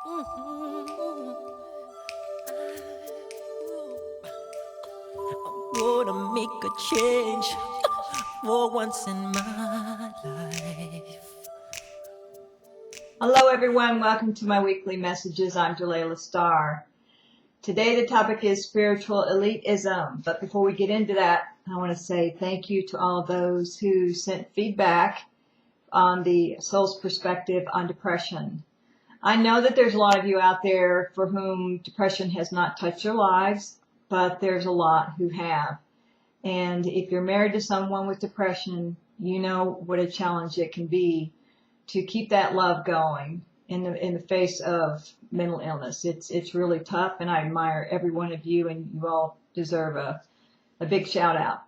Gonna make a change for once in my life. Hello everyone, welcome to my weekly messages. I'm Jelaila Star. Today the topic is spiritual elitism, but before we get into that, I want to say thank you to all those who sent feedback on the soul's perspective on depression. I know that there's a lot of you out there for whom depression has not touched your lives, but there's a lot who have. And if you're married to someone with depression, you know what a challenge it can be to keep that love going in the face of mental illness. It's really tough, and I admire every one of you, and you all deserve a big shout out.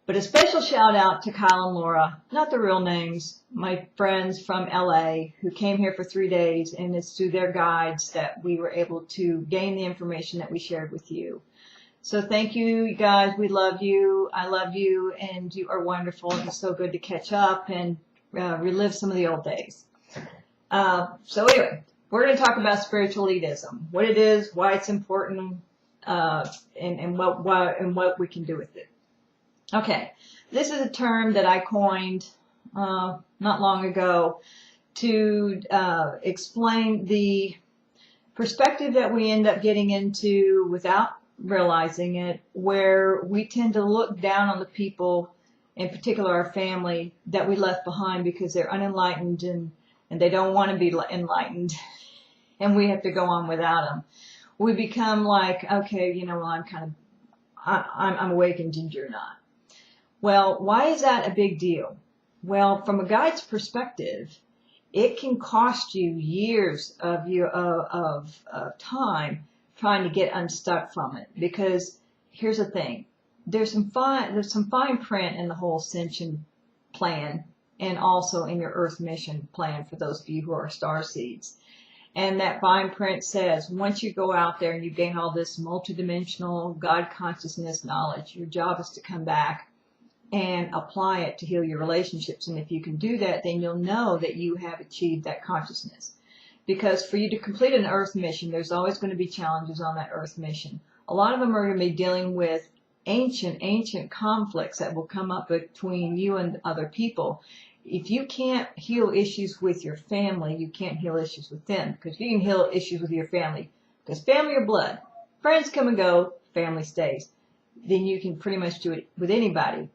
But a special shout out to Kyle and Laura, not the real names, my friends from LA who came here for 3 days, and it's through their guides that we were able to gain the information that we shared with you. So thank you guys. We love you. I love you, and you are wonderful. It's so good to catch up and relive some of the old days. So anyway, we're going to talk about spiritual elitism, what it is, why it's important, and what we can do with it. Okay, this is a term that I coined not long ago to explain the perspective that we end up getting into without realizing it, where we tend to look down on the people, in particular our family, that we left behind because they're unenlightened and they don't want to be enlightened, and we have to go on without them. We become like, okay, you know, well, I'm awakened and you're not. Well, why is that a big deal? Well, from a guide's perspective, it can cost you years of time trying to get unstuck from it. Because here's the thing, there's some fine print in the whole ascension plan, and also in your Earth mission plan for those of you who are star seeds. And that fine print says, once you go out there and you gain all this multidimensional God consciousness knowledge, your job is to come back and apply it to heal your relationships. And if you can do that, then you'll know that you have achieved that consciousness. Because for you to complete an Earth mission, there's always going to be challenges on that Earth mission. A lot of them are going to be dealing with ancient conflicts that will come up between you and other people. If you can't heal issues with your family, you can't heal issues with them. Because you can heal issues with your family, because family or blood, friends come and go, family stays. Then you can pretty much do it with anybody.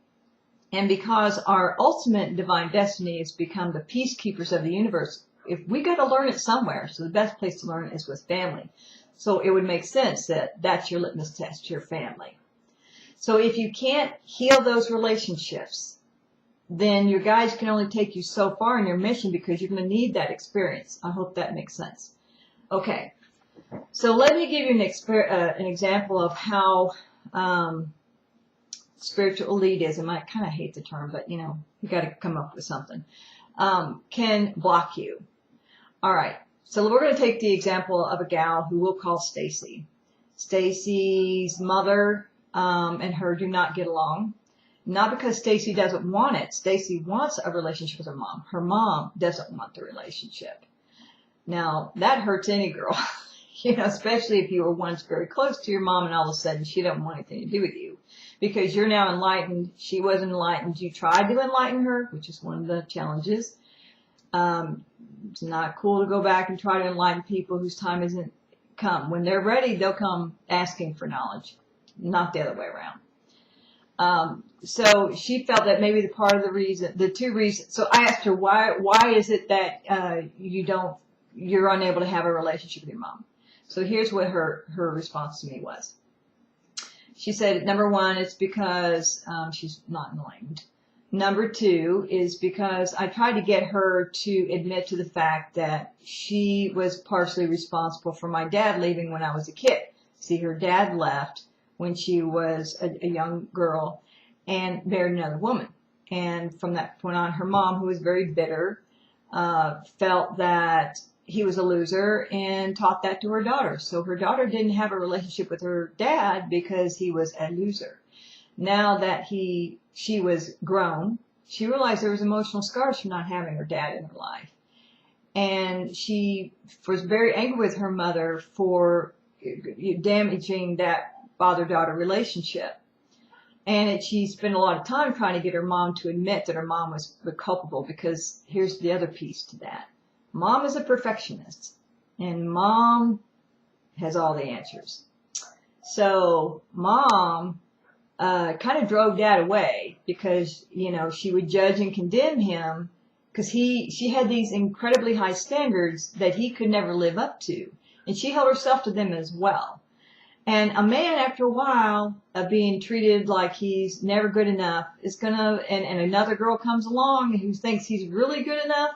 And because our ultimate divine destiny has become the peacekeepers of the universe, if we got to learn it somewhere, so the best place to learn it is with family. So it would make sense that that's your litmus test, your family. So if you can't heal those relationships, then your guides can only take you so far in your mission, because you're going to need that experience. I hope that makes sense. Okay, so let me give you an example of how spiritual elitism, I kind of hate the term, but you know, you got to come up with something, can block you. All right, so we're going to take the example of a gal who we'll call Stacy. Stacy's mother and her do not get along. Not because Stacy doesn't want it. Stacy wants a relationship with her mom. Her mom doesn't want the relationship. Now, that hurts any girl, you know, especially if you were once very close to your mom and all of a sudden she doesn't want anything to do with you. Because you're now enlightened. She wasn't enlightened. You tried to enlighten her, which is one of the challenges. It's not cool to go back and try to enlighten people whose time isn't come. When they're ready, they'll come asking for knowledge, not the other way around. So she felt that maybe the two reasons. So I asked her, why is it that you're unable to have a relationship with your mom? So here's what her response to me was. She said, number one, it's because she's not enlightened. Number two is because I tried to get her to admit to the fact that she was partially responsible for my dad leaving when I was a kid. See, her dad left when she was a young girl and married another woman. And from that point on, her mom, who was very bitter, felt that he was a loser and taught that to her daughter. So her daughter didn't have a relationship with her dad because he was a loser. Now that she was grown, she realized there was emotional scars from not having her dad in her life. and she was very angry with her mother for damaging that father-daughter relationship. And she spent a lot of time trying to get her mom to admit that her mom was culpable, because here's the other piece to that. Mom is a perfectionist, and mom has all the answers. So mom kind of drove dad away, because, she would judge and condemn him, because she had these incredibly high standards that he could never live up to. And she held herself to them as well. And a man, after a while of being treated like he's never good enough, is and another girl comes along who thinks he's really good enough,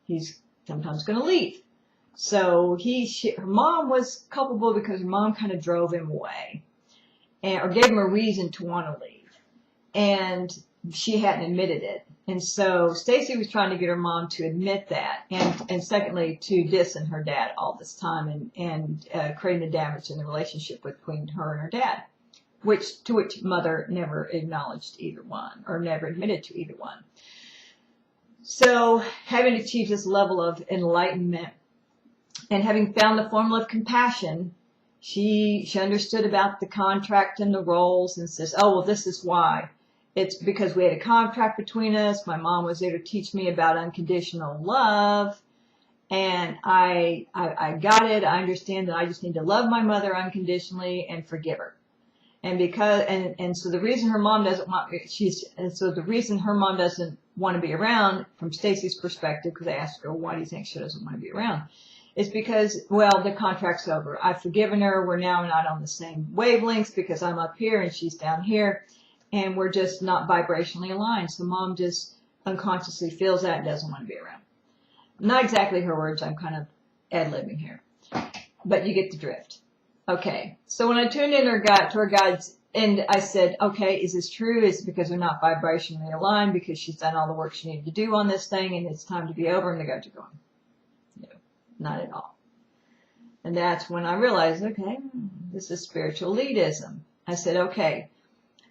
he's sometimes gonna leave. So her mom was culpable, because her mom kind of drove him away, or gave him a reason to want to leave. And she hadn't admitted it. And so Stacy was trying to get her mom to admit that, and secondly, to dissing her dad all this time, and creating the damage in the relationship between her and her dad, to which mother never acknowledged either one, or never admitted to either one. So having achieved this level of enlightenment, and having found the formula of compassion, she understood about the contract and the roles, and says, oh, well, this is why. It's because we had a contract between us. My mom was there to teach me about unconditional love. And I got it. I understand that I just need to love my mother unconditionally and forgive her. And so the reason her mom doesn't want to be around, from Stacy's perspective, because I asked her, why do you think she doesn't want to be around? It's because, well, the contract's over. I've forgiven her. We're now not on the same wavelengths, because I'm up here and she's down here. And we're just not vibrationally aligned. So mom just unconsciously feels that and doesn't want to be around. Not exactly her words. I'm kind of ad-libbing here. But you get the drift. Okay. So when I tuned in to her guides, and I said, okay, is this true? Is it because they're not vibrationally aligned, because she's done all the work she needed to do on this thing and it's time to be over? And the guides are going, no, not at all. And that's when I realized, okay, this is spiritual elitism. I said, okay.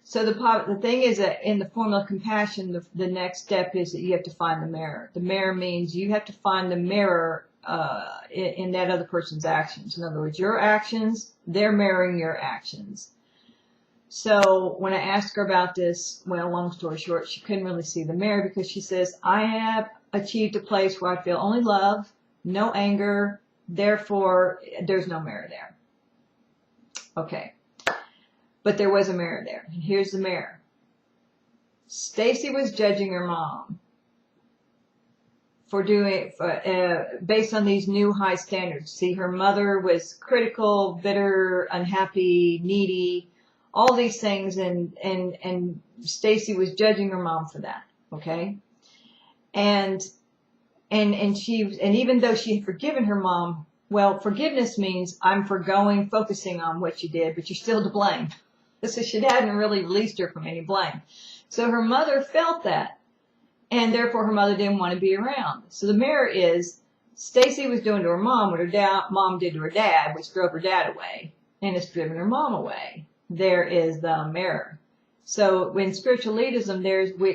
So the thing is that in the formula of compassion, the next step is that you have to find the mirror. The mirror means you have to find the mirror in that other person's actions. In other words, your actions, they're mirroring your actions. So when I asked her about this, well, long story short, she couldn't really see the mirror, because she says, I have achieved a place where I feel only love, no anger, therefore there's no mirror there. Okay. But there was a mirror there. And here's the mirror. Stacy was judging her mom for based on these new high standards. See, her mother was critical, bitter, unhappy, needy, all these things, and Stacy was judging her mom for that. Okay? And even though she had forgiven her mom, well, forgiveness means I'm focusing on what you did, but you're still to blame. So she hadn't really released her from any blame. So her mother felt that, and therefore her mother didn't want to be around. So the mirror is, Stacy was doing to her mom what her mom did to her dad, which drove her dad away, and it's driven her mom away. There is the mirror. So in spiritual elitism,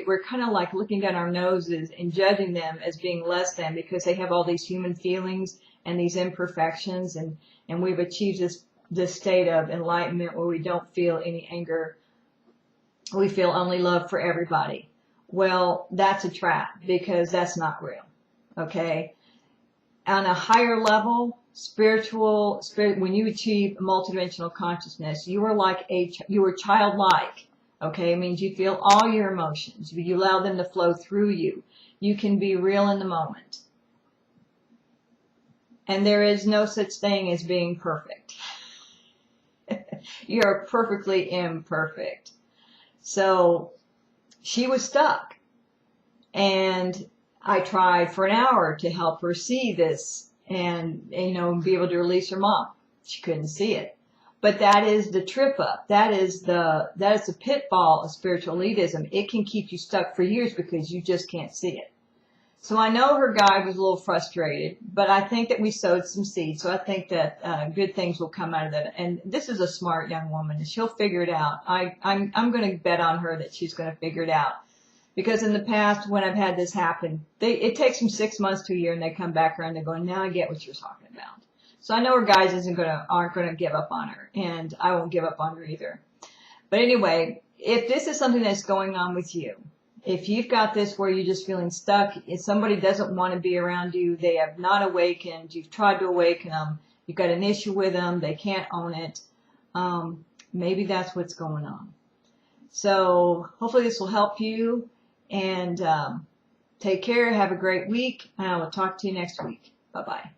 we're kind of like looking down our noses and judging them as being less than, because they have all these human feelings and these imperfections, and we've achieved this state of enlightenment where we don't feel any anger. We feel only love for everybody. Well, that's a trap, because that's not real. Okay? On a higher level, when you achieve multidimensional consciousness, you are childlike. Okay? It means you feel all your emotions. You allow them to flow through you. You can be real in the moment. And there is no such thing as being perfect. You're perfectly imperfect. So she was stuck. And I tried for an hour to help her see this and, be able to release her mom. She couldn't see it. But that is the trip up. That is the pitfall of spiritual elitism. It can keep you stuck for years because you just can't see it. So I know her guide was a little frustrated, but I think that we sowed some seeds. So I think that good things will come out of that. And this is a smart young woman, and she'll figure it out. I'm going to bet on her that she's going to figure it out, Because in the past, when I've had this happen, it takes them 6 months to a year, and they come back around and they're going, now I get what you're talking about. So I know her guys aren't gonna give up on her, and I won't give up on her either. But anyway, if this is something that's going on with you, if you've got this where you're just feeling stuck, if somebody doesn't want to be around you, they have not awakened, you've tried to awaken them, you've got an issue with them, they can't own it, maybe that's what's going on. So hopefully this will help you, and take care, have a great week, and I will talk to you next week. Bye-bye.